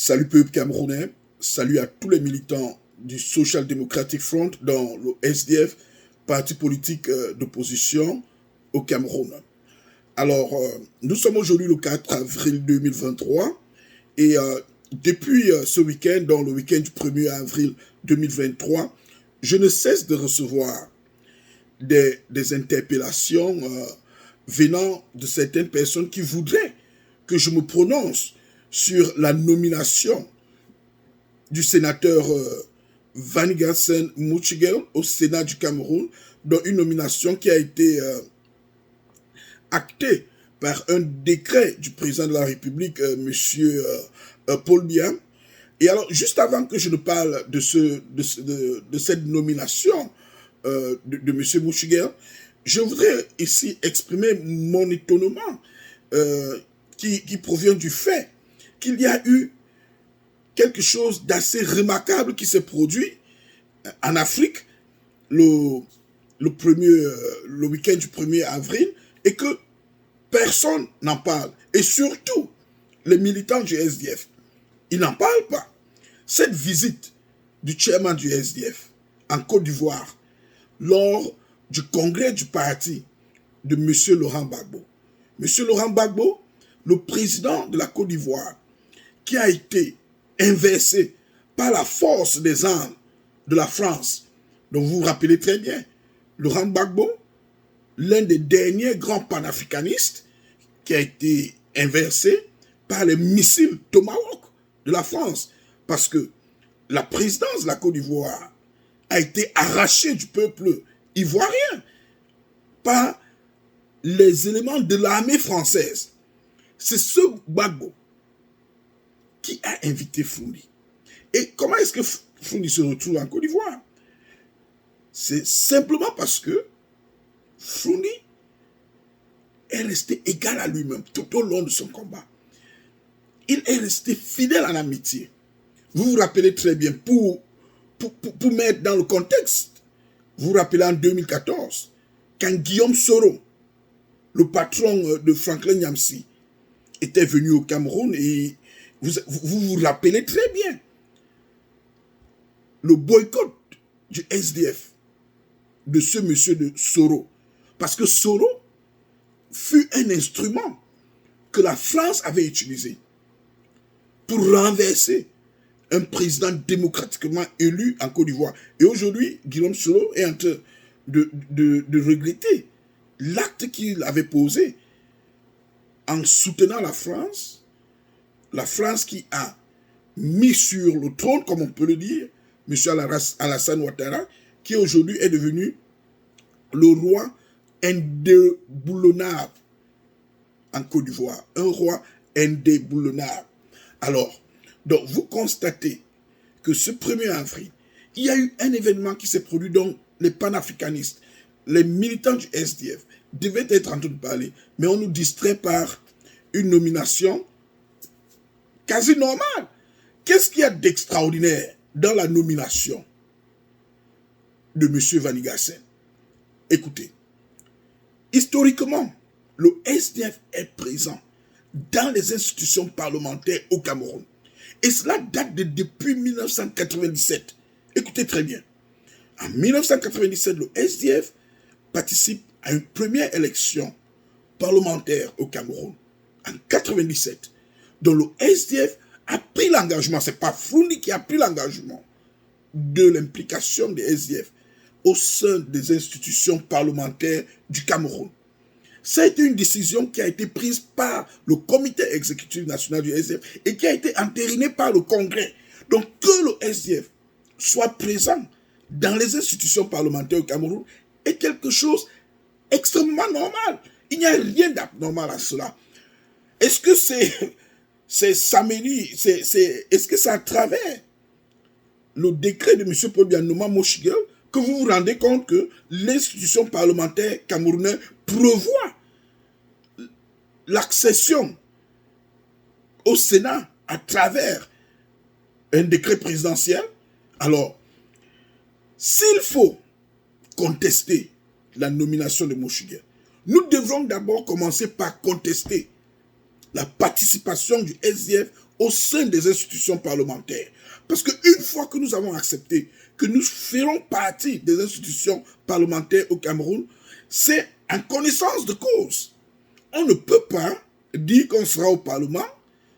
Salut peuple camerounais, salut à tous les militants du Social Democratic Front dans le SDF, parti politique d'opposition au Cameroun. Alors, nous sommes aujourd'hui le 4 avril 2023 et depuis ce week-end, dans le week-end du 1er avril 2023, je ne cesse de recevoir des interpellations venant de certaines personnes qui voudraient que je me prononce sur la nomination du sénateur Vanigasen Mouchigel au Sénat du Cameroun, dans une nomination qui a été actée par un décret du président de la République, M. Paul Biya. Et alors, juste avant que je ne parle de cette nomination de M. Mouchigel, je voudrais ici exprimer mon étonnement qui provient du fait qu'il y a eu quelque chose d'assez remarquable qui s'est produit en Afrique le week-end du 1er avril et que personne n'en parle. Et surtout, les militants du SDF, ils n'en parlent pas. Cette visite du chairman du SDF en Côte d'Ivoire lors du congrès du parti de M. Laurent Gbagbo. M. Laurent Gbagbo, le président de la Côte d'Ivoire, qui a été inversé par la force des armes de la France. Donc vous vous rappelez très bien, Laurent Gbagbo, l'un des derniers grands panafricanistes, qui a été inversé par les missiles Tomahawk de la France. Parce que la présidence de la Côte d'Ivoire a été arrachée du peuple ivoirien par les éléments de l'armée française. C'est ce Gbagbo qui a invité Foundi. Et comment est-ce que Foundi se retrouve en Côte d'Ivoire? C'est simplement parce que Foundi est resté égal à lui-même tout au long de son combat. Il est resté fidèle en amitié. Vous vous rappelez très bien, pour mettre dans le contexte, vous vous rappelez en 2014, quand Guillaume Soro, le patron de Franklin Nyamsi, était venu au Cameroun et vous vous rappelez très bien le boycott du SDF de ce monsieur de Soro. Parce que Soro fut un instrument que la France avait utilisé pour renverser un président démocratiquement élu en Côte d'Ivoire. Et aujourd'hui, Guillaume Soro est en train de regretter l'acte qu'il avait posé en soutenant la France qui a mis sur le trône, comme on peut le dire, M. Alassane Ouattara, qui aujourd'hui est devenu le roi indéboulonnable en Côte d'Ivoire. Un roi indéboulonnable. Alors, donc vous constatez que ce 1er avril, il y a eu un événement qui s'est produit dont les panafricanistes, les militants du SDF devaient être en train de parler, mais on nous distrait par une nomination quasi normale. Qu'est-ce qu'il y a d'extraordinaire dans la nomination de M. Vanigasen? Écoutez, historiquement, le SDF est présent dans les institutions parlementaires au Cameroun. Et cela date depuis 1997. Écoutez très bien. En 1997, le SDF participe à une première élection parlementaire au Cameroun. En 1997. Donc le SDF a pris l'engagement, ce n'est pas Foundi qui a pris l'engagement de l'implication des SDF au sein des institutions parlementaires du Cameroun. Ça a été une décision qui a été prise par le comité exécutif national du SDF et qui a été entérinée par le Congrès. Donc que le SDF soit présent dans les institutions parlementaires au Cameroun est quelque chose extrêmement normal. Il n'y a rien d'abnormal à cela. Est-ce que c'est samedi, est-ce que c'est à travers le décret de M. Paul Biya nommant Mouchigel que vous vous rendez compte que l'institution parlementaire camerounaise prévoit l'accession au Sénat à travers un décret présidentiel? Alors, s'il faut contester la nomination de Mouchigel, nous devrons d'abord commencer par contester la participation du SDF au sein des institutions parlementaires. Parce qu'une fois que nous avons accepté que nous ferons partie des institutions parlementaires au Cameroun, c'est en connaissance de cause. On ne peut pas dire qu'on sera au Parlement,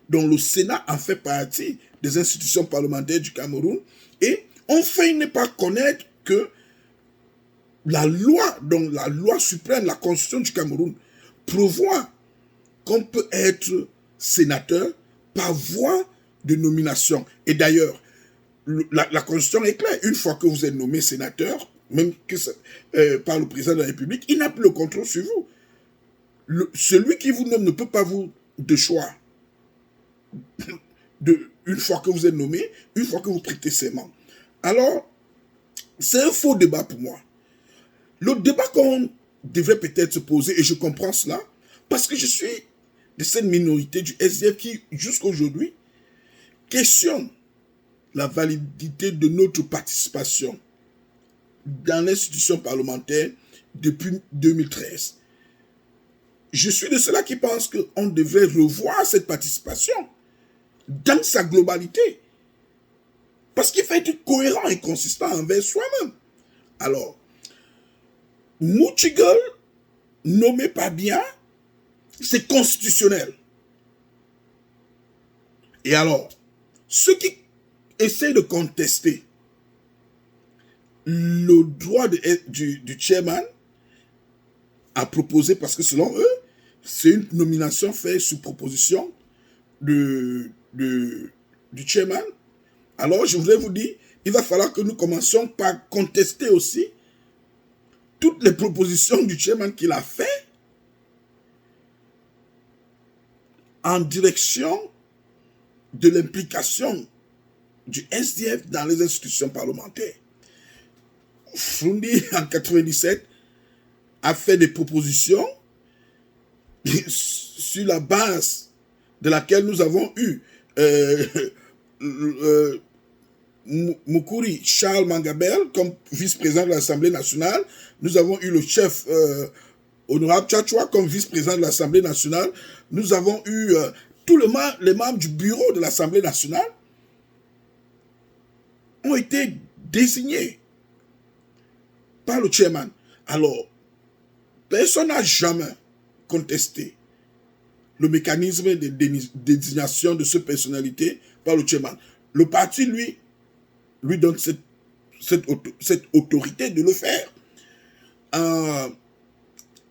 dont le Sénat en fait partie des institutions parlementaires du Cameroun, et on fait ne pas connaître que la loi, donc la loi suprême, la Constitution du Cameroun, prévoit qu'on peut être sénateur par voie de nomination. Et d'ailleurs, la Constitution est claire. Une fois que vous êtes nommé sénateur, même que par le président de la République, il n'a plus le contrôle sur vous. Celui qui vous nomme ne peut pas vous de choix. Une fois que vous êtes nommé, une fois que vous prêtez serment. Alors, c'est un faux débat pour moi. Le débat qu'on devrait peut-être se poser, et je comprends cela, parce que je suis de cette minorité du SDF qui, jusqu'à aujourd'hui, questionne la validité de notre participation dans l'institution parlementaire depuis 2013. Je suis de ceux-là qui pensent qu'on devrait revoir cette participation dans sa globalité. Parce qu'il faut être cohérent et consistant envers soi-même. Alors, Moutigal, nommé par bien, c'est constitutionnel. Et alors, ceux qui essaient de contester le droit du chairman à proposer, parce que selon eux, c'est une nomination faite sous proposition du chairman. Alors, je voudrais vous dire, il va falloir que nous commencions par contester aussi toutes les propositions du chairman qu'il a fait en direction de l'implication du SDF dans les institutions parlementaires. Frundi, en 1997, a fait des propositions sur la base de laquelle nous avons eu Mukuri Charles Mangabel comme vice-président de l'Assemblée nationale. Nous avons eu le chef Honorable Tchatchoua comme vice-président de l'Assemblée nationale. Nous avons eu tous les membres du bureau de l'Assemblée nationale ont été désignés par le chairman. Alors, personne n'a jamais contesté le mécanisme de désignation de cette personnalité par le chairman. Le parti, lui donne cette autorité de le faire.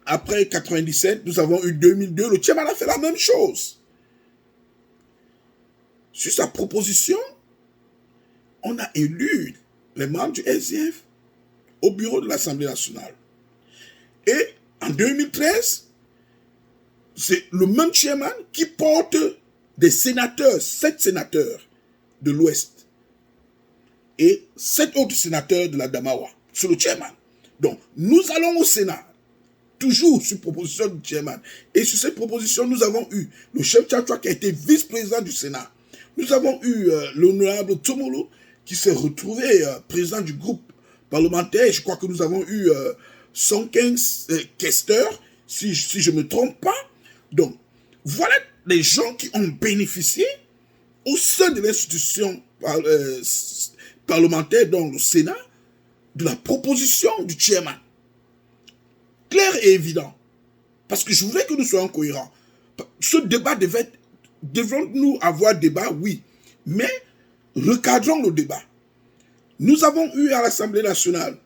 Après 1997, nous avons eu 2002, le chairman a fait la même chose. Sur sa proposition, on a élu les membres du SDF au bureau de l'Assemblée nationale. Et en 2013, c'est le même chairman qui porte des sénateurs, 7 sénateurs de l'Ouest et 7 autres sénateurs de la Damawa, sur le chairman. Donc, nous allons au Sénat, toujours sur proposition du chairman. Et sur cette proposition, nous avons eu le chef Tchatchoua qui a été vice-président du Sénat. Nous avons eu l'honorable Tomolo qui s'est retrouvé président du groupe parlementaire. Je crois que nous avons eu 115 questeurs, si je ne me trompe pas. Donc, voilà les gens qui ont bénéficié au sein de l'institution parlementaire, dans le Sénat, de la proposition du chairman. Clair et évident. Parce que je voudrais que nous soyons cohérents. Ce débat devons-nous avoir débat? Oui. Mais recadrons le débat. Nous avons eu à l'Assemblée nationale,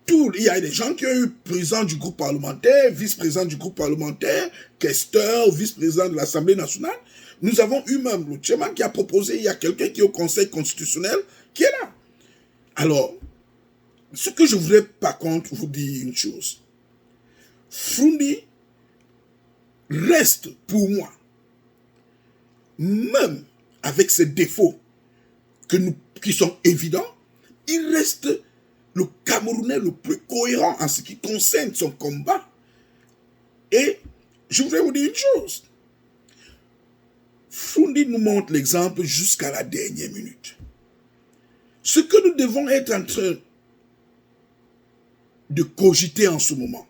il y a des gens qui ont eu président du groupe parlementaire, vice-président du groupe parlementaire, questeur, vice-président de l'Assemblée nationale. Nous avons eu même le chairman qui a proposé, il y a quelqu'un qui est au Conseil constitutionnel qui est là. Alors, ce que je voudrais par contre vous dire une chose. Frundi reste pour moi, même avec ses défauts qui sont évidents, il reste le Camerounais le plus cohérent en ce qui concerne son combat. Et je voudrais vous dire une chose. Frundi nous montre l'exemple jusqu'à la dernière minute. Ce que nous devons être en train de cogiter en ce moment,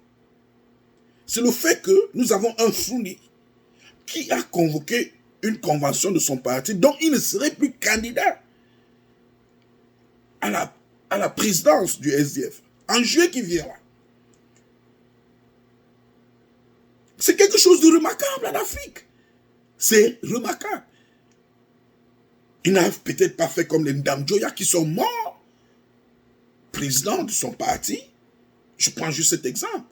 c'est le fait que nous avons un Frundi qui a convoqué une convention de son parti, donc il ne serait plus candidat à la présidence du SDF en juillet qui vient là. C'est quelque chose de remarquable en Afrique. C'est remarquable. Il n'a peut-être pas fait comme les Ndamjoya qui sont morts, président de son parti. Je prends juste cet exemple.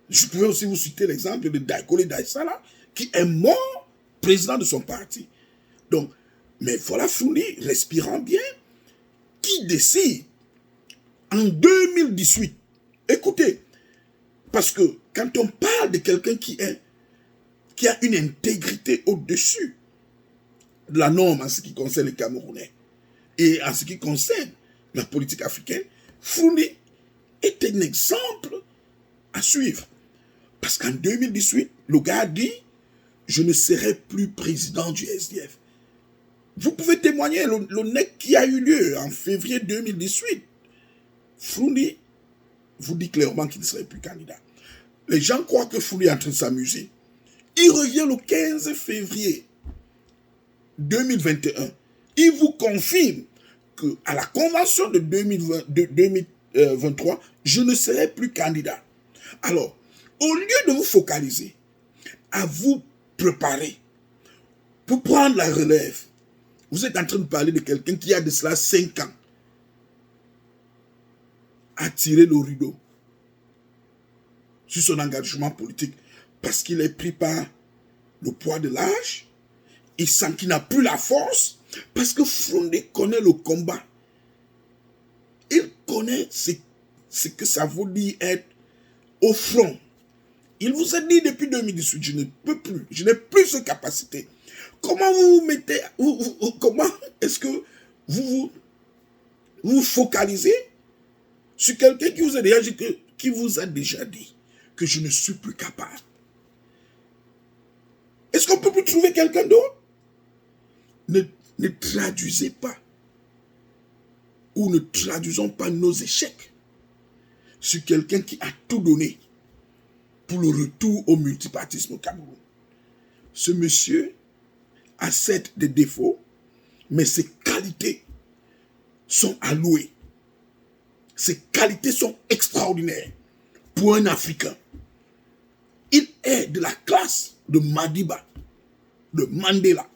Je pouvais aussi vous citer l'exemple de Daikole Daïsala, qui est mort président de son parti. Donc, mais voilà Foundi, respirant bien, qui décide en 2018. Écoutez, parce que quand on parle de quelqu'un qui a une intégrité au-dessus de la norme en ce qui concerne les Camerounais et en ce qui concerne la politique africaine, Foundi est un exemple à suivre. Parce qu'en 2018, le gars a dit « Je ne serai plus président du SDF ». Vous pouvez témoigner le NEC qui a eu lieu en février 2018. Foundi vous dit clairement qu'il ne serait plus candidat. Les gens croient que Foundi est en train de s'amuser. Il revient le 15 février 2021. Il vous confirme qu'à la convention de 2023, je ne serai plus candidat. Alors, au lieu de vous focaliser à vous préparer pour prendre la relève, vous êtes en train de parler de quelqu'un qui a de cela 5 ans a tiré le rideau sur son engagement politique parce qu'il est pris par le poids de l'âge. Il sent qu'il n'a plus la force parce que Foundi connaît le combat. Il connaît ce que ça veut dire être au front. Il vous a dit depuis 2018, je ne peux plus, je n'ai plus cette capacité. Comment vous vous mettez, comment est-ce que vous focalisez sur quelqu'un qui vous a déjà dit que je ne suis plus capable? Est-ce qu'on peut plus trouver quelqu'un d'autre? Ne traduisez pas ou ne traduisons pas nos échecs sur quelqu'un qui a tout donné pour le retour au multipartisme au Cameroun. Ce monsieur a certes des défauts, mais ses qualités sont allouées. Ses qualités sont extraordinaires pour un Africain. Il est de la classe de Madiba, de Mandela.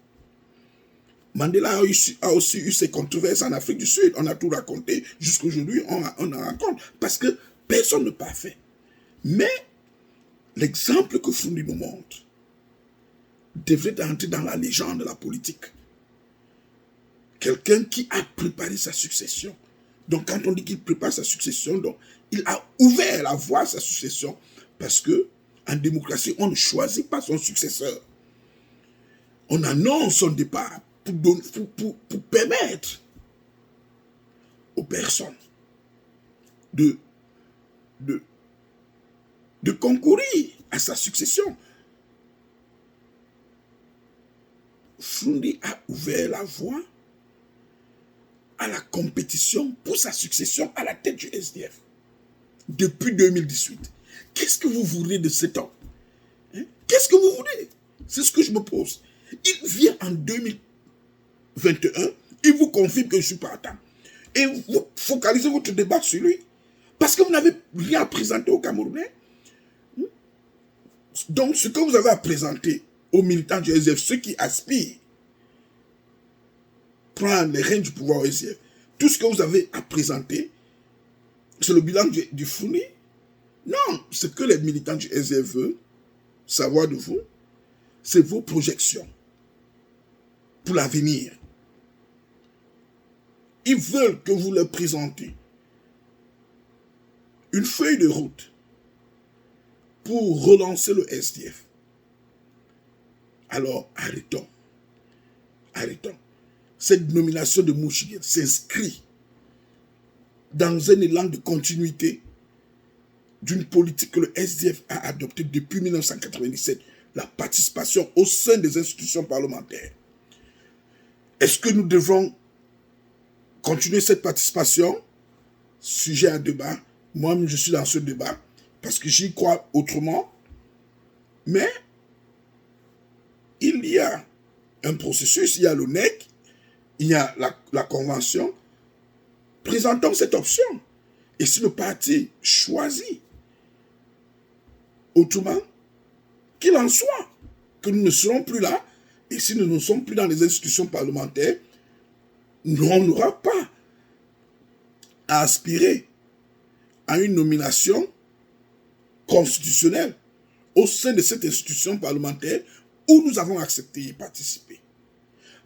Mandela a aussi eu ses controverses en Afrique du Sud. On a tout raconté. Jusqu'aujourd'hui, on en raconte. Parce que personne n'est parfait. Mais l'exemple que Foundi nous montre devrait entrer dans la légende de la politique. Quelqu'un qui a préparé sa succession. Donc quand on dit qu'il prépare sa succession, donc, il a ouvert la voie à sa succession. Parce que en démocratie, on ne choisit pas son successeur. On annonce son départ pour permettre aux personnes de concourir à sa succession. Foundi a ouvert la voie à la compétition pour sa succession à la tête du SDF depuis 2018. Qu'est-ce que vous voulez de cet homme? Qu'est-ce que vous voulez? C'est ce que je me pose. Il vient en 2021, il vous confirme que je suis partant. Et vous focalisez votre débat sur lui. Parce que vous n'avez rien à présenter aux Camerounais. Donc, ce que vous avez à présenter aux militants du SDF, ceux qui aspirent prendre les rênes du pouvoir au SDF, tout ce que vous avez à présenter, c'est le bilan du Foundi. Non, ce que les militants du SDF veulent savoir de vous, c'est vos projections pour l'avenir. Ils veulent que vous leur présentiez une feuille de route pour relancer le SDF. Alors, arrêtons. Arrêtons. Cette nomination de Mouchiguel s'inscrit dans un élan de continuité d'une politique que le SDF a adoptée depuis 1997, la participation au sein des institutions parlementaires. Est-ce que nous devons continuer cette participation? Sujet à débat. Moi-même, je suis dans ce débat parce que j'y crois autrement. Mais il y a un processus, il y a l'ONEC, il y a la convention. Présentons cette option. Et si le parti choisit, autrement, qu'il en soit, que nous ne serons plus là, et si nous ne sommes plus dans les institutions parlementaires, on n'aura pas à aspirer à une nomination constitutionnelle au sein de cette institution parlementaire où nous avons accepté y participer.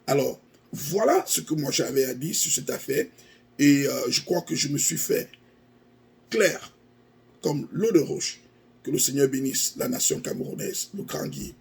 Alors, voilà ce que moi j'avais à dire sur cette affaire, et je crois que je me suis fait clair comme l'eau de roche. Que le Seigneur bénisse la nation camerounaise, le grand guide.